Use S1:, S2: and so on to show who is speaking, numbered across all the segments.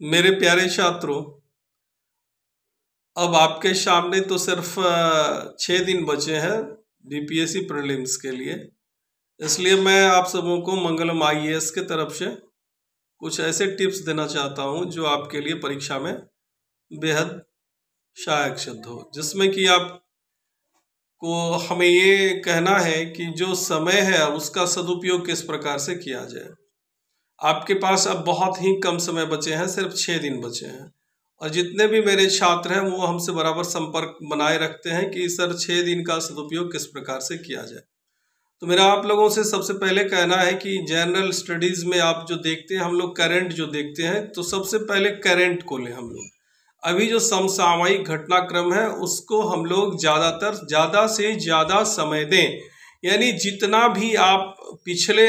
S1: मेरे प्यारे छात्रों, अब आपके सामने तो सिर्फ 6 दिन बचे हैं बीपीएससी प्रीलिम्स के लिए। इसलिए मैं आप सबों को मंगलम आईएएस के तरफ से कुछ ऐसे टिप्स देना चाहता हूं जो आपके लिए परीक्षा में बेहद सहायक सिद्ध हो, जिसमें कि आपको हमें ये कहना है कि जो समय है उसका सदुपयोग किस प्रकार से किया जाए। आपके पास अब बहुत ही कम समय बचे हैं, सिर्फ 6 दिन बचे हैं, और जितने भी मेरे छात्र हैं वो हमसे बराबर संपर्क बनाए रखते हैं कि सर 6 दिन का सदुपयोग किस प्रकार से किया जाए। तो मेरा आप लोगों से सबसे पहले कहना है कि जनरल स्टडीज़ में आप जो देखते हैं, हम लोग करंट जो देखते हैं, तो सबसे पहले करंट को लें। हम लोग अभी जो समसामयिक घटनाक्रम है उसको हम लोग ज़्यादा से ज़्यादा समय दें, यानी जितना भी आप पिछले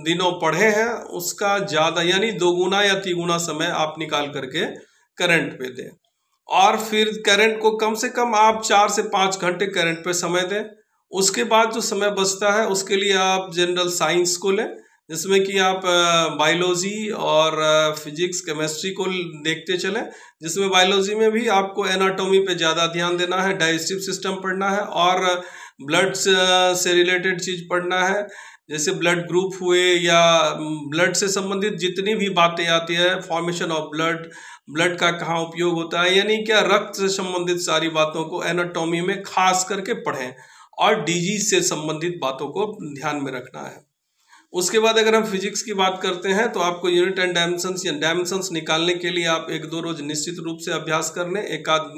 S1: दिनों पढ़े हैं उसका ज़्यादा यानी 2 गुना या 3 गुना समय आप निकाल करके करंट पे दें। और फिर करंट को कम से कम आप 4 से 5 घंटे करंट पे समय दें। उसके बाद जो समय बचता है उसके लिए आप जनरल साइंस को लें, जिसमें कि आप बायोलॉजी और फिजिक्स केमिस्ट्री को देखते चलें, जिसमें बायोलॉजी में भी आपको एनाटॉमी पे ज़्यादा ध्यान देना है, डाइजेस्टिव सिस्टम पढ़ना है और ब्लड से रिलेटेड चीज़ पढ़ना है, जैसे ब्लड ग्रुप हुए या ब्लड से संबंधित जितनी भी बातें आती है, फॉर्मेशन ऑफ ब्लड का कहाँ उपयोग होता है, यानी क्या रक्त से संबंधित सारी बातों को एनाटॉमी में खास करके पढ़ें और डिजीज से संबंधित बातों को ध्यान में रखना है। उसके बाद अगर हम फिजिक्स की बात करते हैं तो आपको यूनिट एंड डायमेंशंस या डायमेंशंस निकालने के लिए आप 1-2 रोज निश्चित रूप से अभ्यास कर लें, एक आध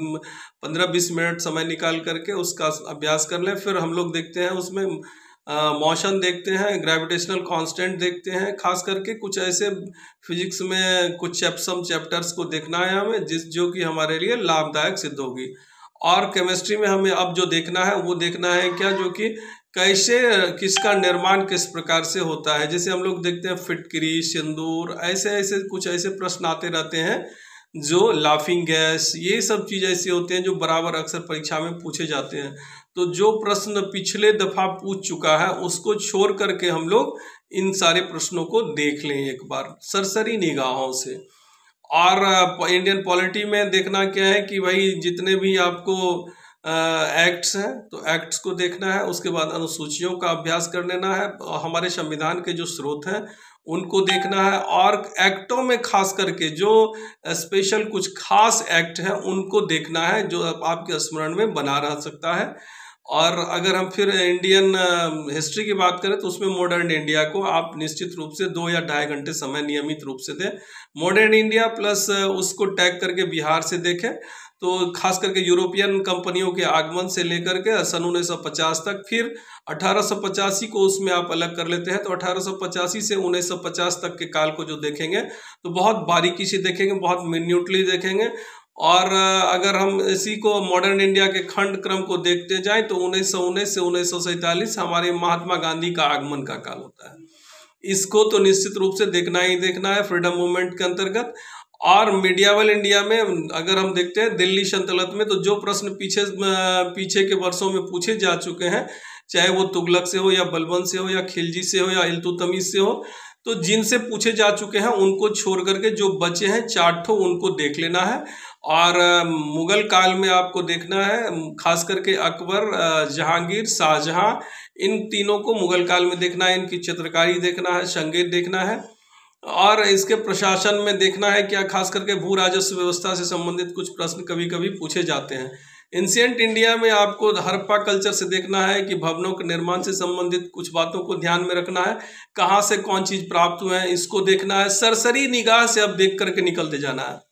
S1: 15-20 मिनट समय निकाल करके उसका अभ्यास कर लें। फिर हम लोग देखते हैं उसमें मोशन देखते हैं, ग्रेविटेशनल कांस्टेंट देखते हैं, खास करके कुछ ऐसे फिजिक्स में कुछ चैप्टर्स को देखना है हमें जो कि हमारे लिए लाभदायक सिद्ध होगी। और केमिस्ट्री में हमें अब जो देखना है वो देखना है क्या, जो कि कैसे किसका निर्माण किस प्रकार से होता है। जैसे हम लोग देखते हैं फिटकरी, सिंदूर, ऐसे ऐसे कुछ ऐसे प्रश्न आते रहते हैं जो लाफिंग गैस, ये सब चीज़ ऐसी होते हैं जो बराबर अक्सर परीक्षा में पूछे जाते हैं। तो जो प्रश्न पिछले दफा पूछ चुका है उसको छोड़ करके हम लोग इन सारे प्रश्नों को देख लें एक बार सरसरी निगाहों से। और इंडियन पॉलिटी में देखना क्या है कि भाई जितने भी आपको एक्ट्स हैं तो एक्ट्स को देखना है, उसके बाद अनुसूचियों का अभ्यास कर लेना है, हमारे संविधान के जो स्रोत हैं उनको देखना है, और एक्टों में खास करके जो स्पेशल कुछ खास एक्ट हैं उनको देखना है जो आपके स्मरण में बना रह सकता है। और अगर हम फिर इंडियन हिस्ट्री की बात करें तो उसमें मॉडर्न इंडिया को आप निश्चित रूप से 2 या 2.5 घंटे समय नियमित रूप से दें। मॉडर्न इंडिया प्लस उसको टैग करके बिहार से देखें, तो खास करके यूरोपियन कंपनियों के आगमन से लेकर के सन 1950 तक, फिर 1885 को उसमें आप अलग कर लेते हैं तो 1885 से 1950 तक के काल को जो देखेंगे तो बहुत बारीकी से देखेंगे, बहुत मिन्यूटली देखेंगे। और अगर हम इसी को मॉडर्न इंडिया के खंड क्रम को देखते जाएं तो 1919 से 1947 हमारे महात्मा गांधी का आगमन का काल होता है। इसको तो निश्चित रूप से देखना ही देखना है फ्रीडम मूवमेंट के अंतर्गत। और मीडियावल इंडिया में अगर हम देखते हैं दिल्ली सल्तनत में, तो जो प्रश्न पीछे के वर्षों में पूछे जा चुके हैं, चाहे वो तुगलक से हो या बलबन से हो या खिलजी से हो या इल्तुतमिश से हो, तो जिनसे पूछे जा चुके हैं उनको छोड़ करके जो बचे हैं 4 ठो उनको देख लेना है। और मुगल काल में आपको देखना है, खास करके अकबर, जहांगीर, शाहजहां, इन तीनों को मुगल काल में देखना है, इनकी चित्रकारी देखना है, संगीत देखना है, और इसके प्रशासन में देखना है क्या, खास करके भू राजस्व व्यवस्था से संबंधित कुछ प्रश्न कभी कभी पूछे जाते हैं। एंशिएंट इंडिया में आपको हड़प्पा कल्चर से देखना है कि भवनों के निर्माण से संबंधित कुछ बातों को ध्यान में रखना है, कहाँ से कौन चीज प्राप्त हुए हैं इसको देखना है, सरसरी निगाह से अब देख करके निकलते जाना है।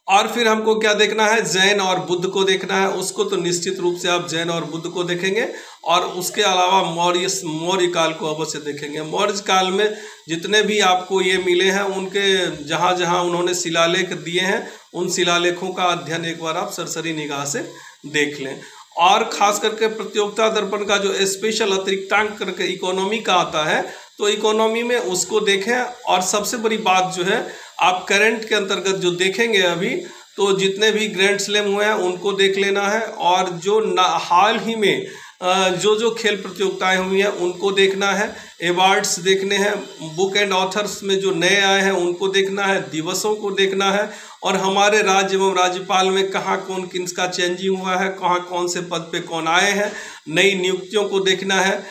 S1: और फिर हमको क्या देखना है, जैन और बुद्ध को देखना है, उसको तो निश्चित रूप से आप जैन और बुद्ध को देखेंगे। और उसके अलावा मौर्य काल को अवश्य देखेंगे। मौर्य काल में जितने भी आपको ये मिले हैं उनके जहाँ जहाँ उन्होंने शिलालेख दिए हैं उन शिलालेखों का अध्ययन एक बार आप सरसरी निगाह से देख लें। और खास करके प्रतियोगिता दर्पण का जो स्पेशल अतिरिक्तांक करके इकोनॉमी का आता है तो इकोनॉमी में उसको देखें। और सबसे बड़ी बात जो है, आप करंट के अंतर्गत जो देखेंगे अभी, तो जितने भी ग्रैंड स्लैम हुए हैं उनको देख लेना है। और जो हाल ही में जो जो खेल प्रतियोगिताएं हुई हैं उनको देखना है, अवार्ड्स देखने हैं, बुक एंड ऑथर्स में जो नए आए हैं उनको देखना है, दिवसों को देखना है, और हमारे राज्य एवं राज्यपाल में कहाँ कौन किसका चेंजिंग हुआ है, कहाँ कौन से पद पे कौन आए हैं, नई नियुक्तियों को देखना है।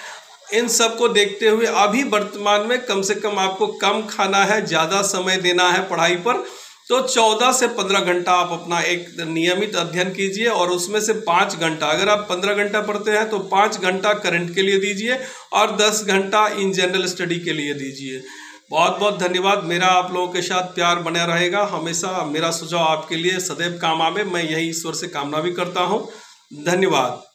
S1: इन सब को देखते हुए अभी वर्तमान में कम से कम आपको कम खाना है, ज़्यादा समय देना है पढ़ाई पर। तो 14 से 15 घंटा आप अपना एक नियमित अध्ययन कीजिए, और उसमें से 5 घंटा, अगर आप 15 घंटा पढ़ते हैं तो 5 घंटा करंट के लिए दीजिए और 10 घंटा इन जनरल स्टडी के लिए दीजिए। बहुत बहुत धन्यवाद। मेरा आप लोगों के साथ प्यार बना रहेगा, हमेशा मेरा सुझाव आपके लिए सदैव काम आवे, मैं यही ईश्वर से कामना भी करता हूँ। धन्यवाद।